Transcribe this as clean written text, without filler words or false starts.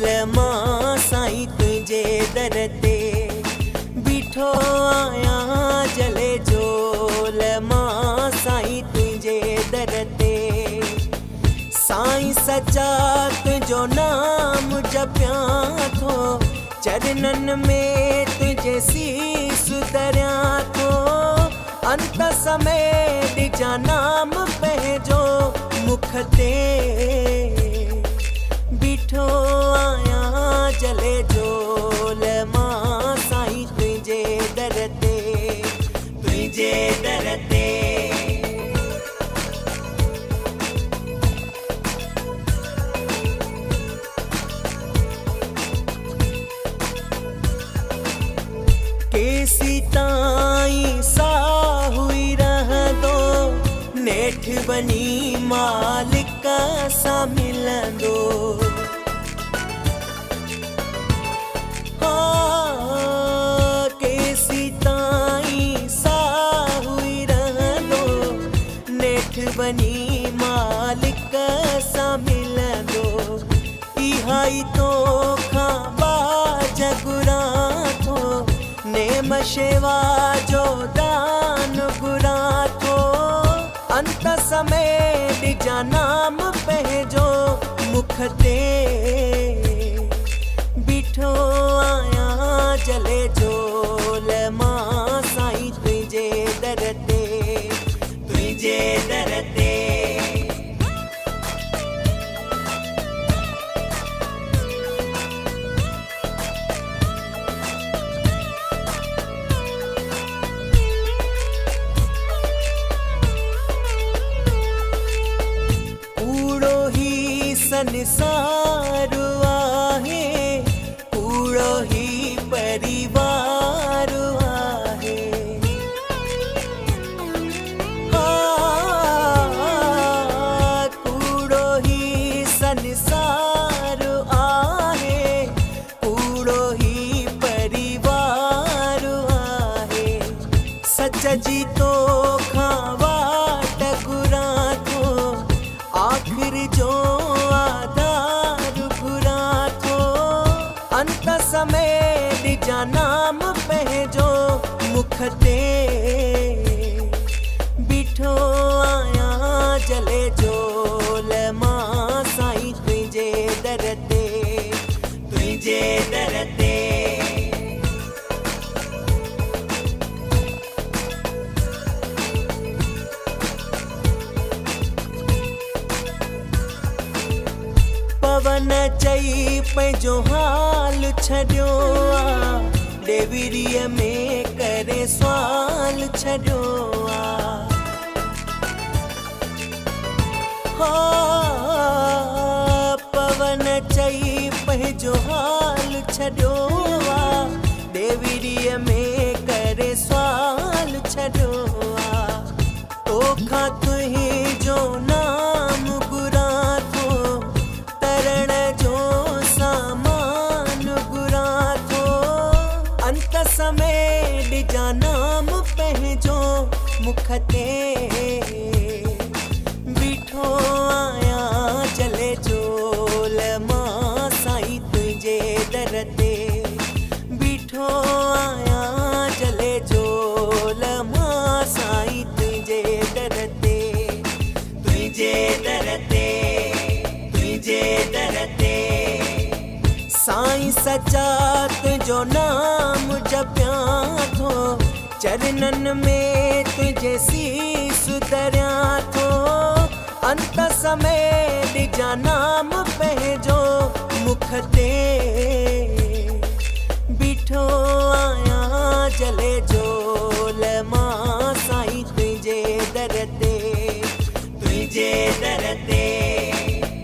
झोल मां साईं तुझे दर ते बीठो आया जले झोल मां साईं तुझे दर ते साईं सचा तुझो नाम जपिया थो चरणन में तुझे सीस दरिया थो अंत समय डिजा नाम पंहिंजो मुख ते बीठो आया जले झोल मां साईं तुझे दर ते तुझे दर ते केसी ताईं साहुई रहंदो नेठ बनी मालिक सां मिलंदो केसी ताईं साहुई रहंदो नेठ बनी मालिक सां मिलंदो इहाई तो खां बाज घुरां थो नेम शेवा जो दान घुरां थो अंत समय डिजा नाम पंहिंजो मुख ते बीठो आया जले झोल मां साईं तुझे दर ते तुझे दर ते संसार आहे कूड़ो ही परिवार आहे कूड़ो ही संसार आहे कूड़ो ही परिवार आहे सच जी तो खावा टकुरा थो आखिर जो अंत समय डिजा नाम पंहिंजो मुख ते बीठो आया जले झोल मां साईं तुझे दर ते तुझे दर ते पवन चई पंहिंजो हाल छॾियो आ डेविरीअ में करे सवाल छॾियो आ पवन चई पंहिंजो हाल छॾियो आ डेविरीअ में करे सवाल छॾियो आ तोखां तुंहिंजो नाम घुरां थो तरण जो सामान घुरां थो अंत समय डिजा नाम पंहिंजो मुख ते बीठो आया जले झोल मां साईं तुझे दर ते बीठो आया जले झोल मां साईं तुझे दर ते तुझे दर ते तुझे दर ते साईं सचा तुझो नाम जपिया थो चरणन में तुझे सीस दरिया थो अंत समय डिजा नाम पंहिंजो मुख ते बीठो आया जले झोल मां साईं तुझे दर ते तुझे दर